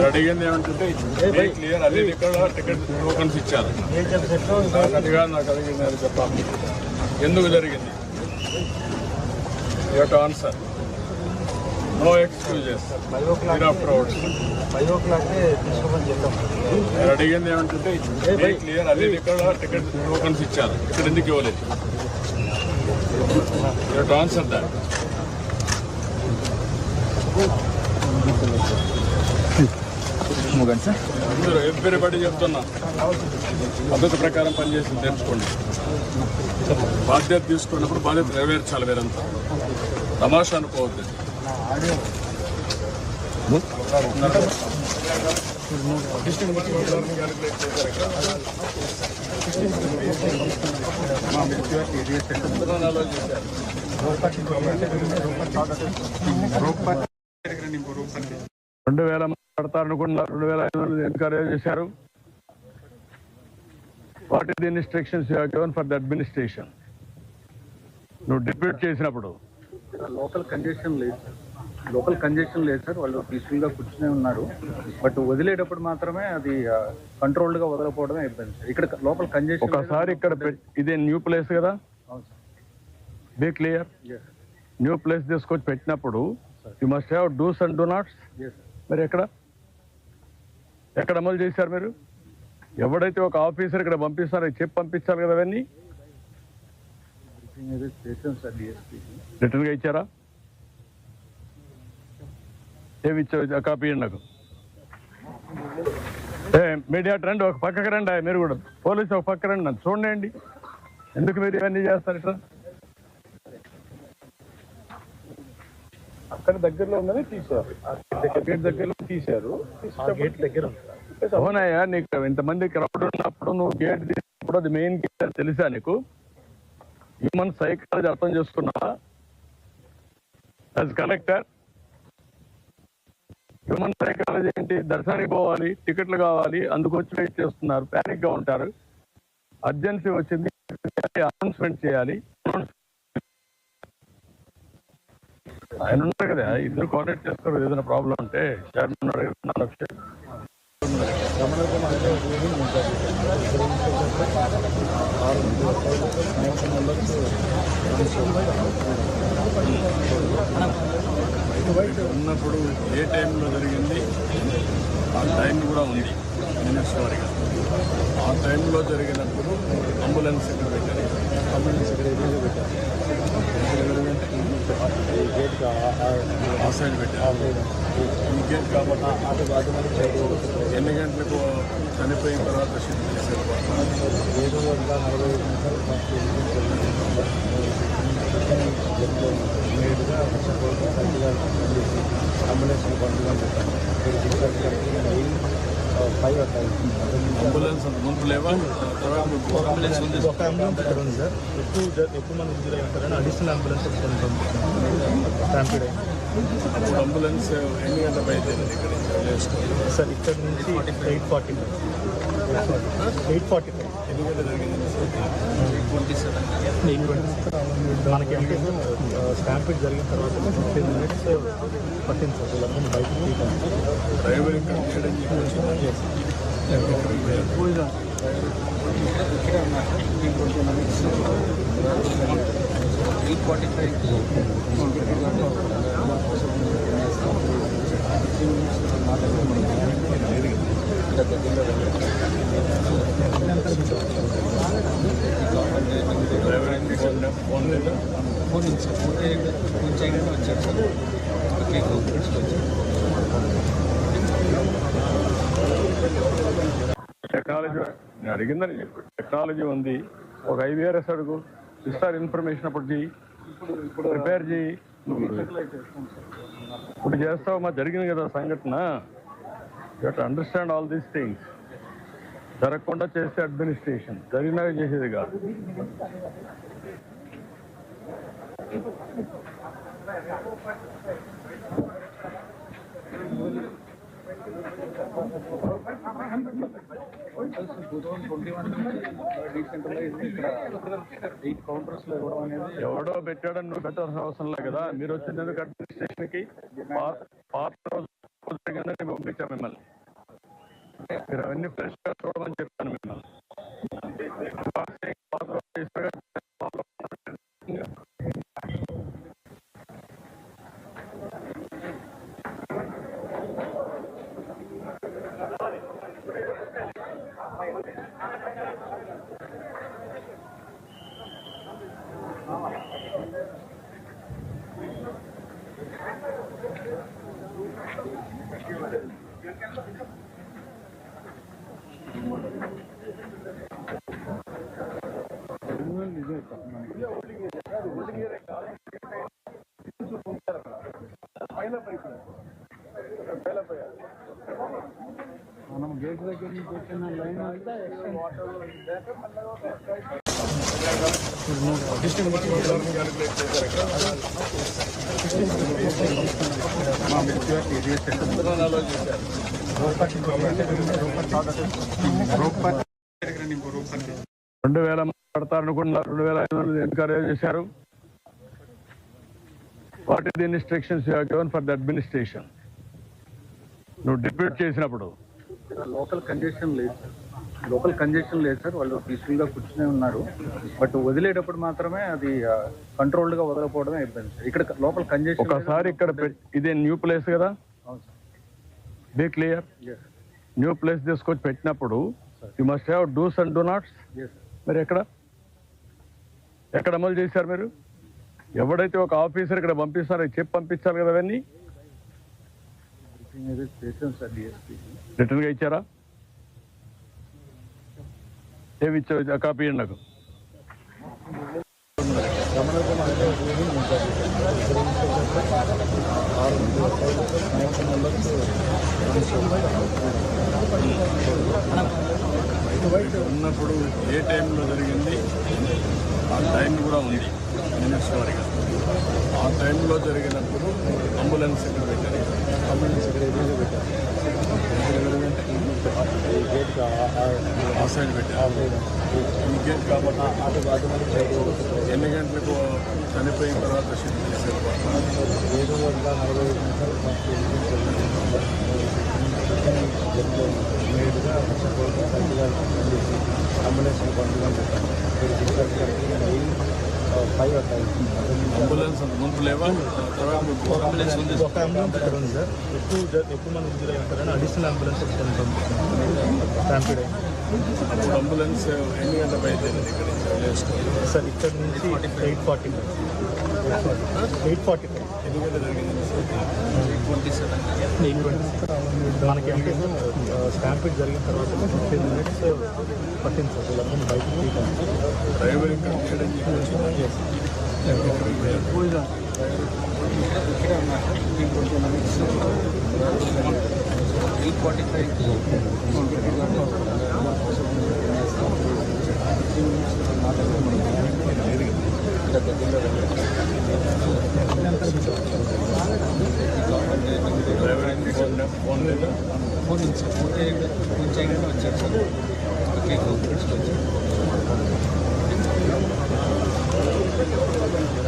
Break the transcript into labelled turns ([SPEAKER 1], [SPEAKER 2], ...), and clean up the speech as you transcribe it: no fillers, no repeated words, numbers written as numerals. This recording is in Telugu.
[SPEAKER 1] అడిగింది ఏమంటుంటే క్లియర్ అన్ని టికెట్ టోకన్స్ ఇచ్చారు. నాకు అడిగింది అని చెప్పాలి. ఎందుకు జరిగింది? You have to answer. No excuses. After hours
[SPEAKER 2] 5 o'clock తీసుకోమని చెప్పాం.
[SPEAKER 1] నేను అడిగింది ఏమంటుంటే క్లియర్ అన్ని టికెట్ టోకన్స్ ఇచ్చారు. ఇక్కడ ఎందుకు ఇవ్వలేదు? You have to answer that. అందరూ ఎవ్రీబడి చెప్తున్నా పద్ధతి ప్రకారం పనిచేసి నేర్చుకోండి. బాధ్యత తీసుకున్నప్పుడు బాధ్యత నెరవేర్చాలి. మీరంతా తమాషా అనుకోవద్దు. పడతారనుకున్న 2,500 ఎన్కరేజ్ చేశారు. What is the instructions you have given for the administration? నువ్వు డిప్యూట్ చేసినప్పుడు
[SPEAKER 2] లోకల్ కంజెషన్ లేదు సార్. వాళ్ళు పీస్ఫుల్ గా కూర్చునే ఉన్నారు. బట్ వదిలేటప్పుడు మాత్రమే అది కంట్రోల్డ్ గా వదలకపోవడమే ఇబ్బంది సార్. ఇక్కడ లోకల్ కంజెషన్
[SPEAKER 1] ఒకసారి ఇక్కడ ఇదే న్యూ ప్లేస్ కదా, బీ క్లియర్. న్యూ ప్లేస్ తీసుకొచ్చి పెట్టినప్పుడు you must have dos and do nots. మరి ఎక్కడ అమలు చేశారు మీరు? ఎవడైతే ఒక ఆఫీసర్ ఇక్కడ పంపిస్తారో చెప్పి పంపించాలి కదా. అవన్నీ రిటర్న్ గా ఇచ్చారా? ఏమి ఇచ్చారు? కాపీ ఇవ్వండి నాకు. మీడియా రండి, ఒక పక్కకి రండి. మీరు కూడా పోలీసు ఒక పక్క రండి, నన్ను చూడండి. ఎందుకు మీరు ఇవన్నీ చేస్తారు ఇట్లా? అక్కడ దగ్గరలో ఉందని తీశారు. గేట్ దగ్గరలో తీశారు. అవునాయా, నీకు ఇంతమంది క్రౌడ్ ఉన్నప్పుడు నువ్వు గేట్ తీసినప్పుడు అది మెయిన్ గేట్ అని తెలుసా నీకు? హ్యూమన్ సైకాలజీ అర్థం చేసుకున్నావా? యాజ్ కలెక్టర్ హ్యూమన్ సైకాలజీ ఏంటి? దర్శనానికి పోవాలి, టికెట్లు కావాలి, అందుకు వచ్చి వెయిట్ చేస్తున్నారు, ప్యానిక్ గా ఉంటారు. అర్జెన్సీ వచ్చింది, అనౌన్స్మెంట్ చేయాలి. ఆయన ఉన్నారు కదా, ఇద్దరు కోఆర్డినేట్ చేస్తారు. ఏదైనా ప్రాబ్లం ఉంటే చైర్మన్ ఉన్నప్పుడు ఏ టైంలో జరిగింది ఆ టైం కూడా ఉంది మినిట్స్ వారిగా. ఆ టైంలో జరిగినప్పుడు అంబులెన్స్ ఎక్కడ పెట్టారు? అంబులెన్స్ ఇక్కడ ఎదురుగా పెట్టారు. ఆ సైడ్ పెట్టారు. ఈ గేట్ కాబట్టి ఎన్ని గంటలకు చనిపోయిన తర్వాత షిఫ్ట్ చేశారు? 7:40 అంబులెన్స్ అంబులెన్స్ ముందు లేవా? అంబులెన్స్ ఉంది. ఒక అంబులెన్స్ ఇక్కడ ఉంది సార్. ఎక్కువ మంది ఇంజూరీ అవుతారని అడిషనల్ అంబులెన్స్ స్టాంపీడ్ అయింది. అప్పుడు అంబులెన్స్ ఎన్ని గంటల బయలుదేరింది ఇక్కడ సార్? ఇక్కడ నుంచి 8:40 ఎన్ని గంటలు జరిగింది? 8:27 మనకి అంటే స్టాంపీడ్ జరిగిన తర్వాత 15 minutes పట్టింది సార్. వీళ్ళందరూ బయటకు డ్రైవర్ ఇక్కడ చేయడం టెక్నాలజీ అడిగిందని టెక్నాలజీ ఉంది. ఒక IVRS అడుగు, ఇస్తారు ఇన్ఫర్మేషన్. అప్పుడు చెయ్యి, ఇప్పుడు ప్రిపేర్ చేయి. ఇప్పుడు చేస్తావు. మా జరిగింది కదా సంఘటన. You have to understand all these things. జరగకుండా చేసే అడ్మినిస్ట్రేషన్, జరిగినాక చేసేది కాదు. ఎవడో పెట్టాడని నువ్వు పెట్టాల్సిన అవసరం లేదు కదా. మీరు వచ్చింది ఎందుకు అడ్మినిస్ట్రేషన్ కి? పాత రోజు పంపించాం మిమ్మల్ని.
[SPEAKER 3] మీరు అవన్నీ ఫ్రెష్గా చూడమని చెప్తాను మిమ్మల్ని.
[SPEAKER 2] మనం గేట్ దగ్గర నుంచి వచ్చిన లైన్ అంతా
[SPEAKER 3] రెండు వేల పడతారనుకున్నారు, 2,500 ఎన్కరేజ్ చేశారు. What is the instructions you have given for the administration? నువ్వు డిప్యూట్ చేసినప్పుడు
[SPEAKER 2] లోకల్ కంజెషన్ లేదు సార్. లోకల్ కంజెషన్ లేదు సార్. వాళ్ళు పీస్ఫుల్ గా కూర్చునే ఉన్నారు. బట్ వదిలేటప్పుడు మాత్రమే అది కంట్రోల్డ్ గా వదలకపోవడమే ఇబ్బంది సార్. ఇక్కడ లోపల కంజెషన్
[SPEAKER 3] ఒకసారి ఇక్కడ ఇదే న్యూ ప్లేస్ కదా,
[SPEAKER 2] అవును sir.
[SPEAKER 3] Be clear. New place తీసుకొచ్చి పెట్టినప్పుడు you must have dos and do nots. మరి ఎక్కడ అమలు చేశారు మీరు? ఎవడైతే ఒక ఆఫీసర్ ఇక్కడ పంపిస్తారో చెప్పి పంపించాలి కదా. అవన్నీ
[SPEAKER 2] చేసాం సార్. డిఎస్పీ
[SPEAKER 3] రిటర్న్ గా ఇచ్చారా? ఏమి ఇచ్చా కాపీ ఇవ్వండి నాకు.
[SPEAKER 1] ఉన్నప్పుడు ఏ టైంలో జరిగింది ఆ టైం కూడా ఉంది మినిట్స్ వారిగా. ఆ టైంలో జరిగినప్పుడు అంబులెన్స్ ఇక్కడ పెట్టారు. అంబులెన్స్ ఇక్కడ ఎదురుగా పెట్టారు. ఆ సైడ్ పెట్టారు. ఈ గేట్ కాబట్టి ఎన్ని గంటలకు చనిపోయిన తర్వాత షిఫ్ట్ చేశారు? 7:40 అంబులెన్స్ అంబులెన్స్ ముందు లేవా? అంబులెన్స్ ఉంది. ఒక అంబులెన్స్ ఇక్కడ ఉంది సార్. ఎక్కువ మంది ఇంజూర్ అయి ఉంటారని అడిషనల్ అంబులెన్స్ పంపించారు. అప్పుడు అంబులెన్స్ ఎన్ని గంటల బయలుదేరింది ఇక్కడ నుంచి? సార్ ఇక్కడ నుంచి 8:45. ఎన్ని గంటలు జరిగింది? 8:27. మనకి అంటే స్టాంపిడ్ జరిగిన తర్వాత 15 minutes పట్టింది సార్. వీళ్ళందరినీ బయటకు తీయడం. డ్రైవర్ ఇక్కడ చేయడం ఫోన్ లేదా? ఫోన్ నుంచి వచ్చారు సార్. ఓకే.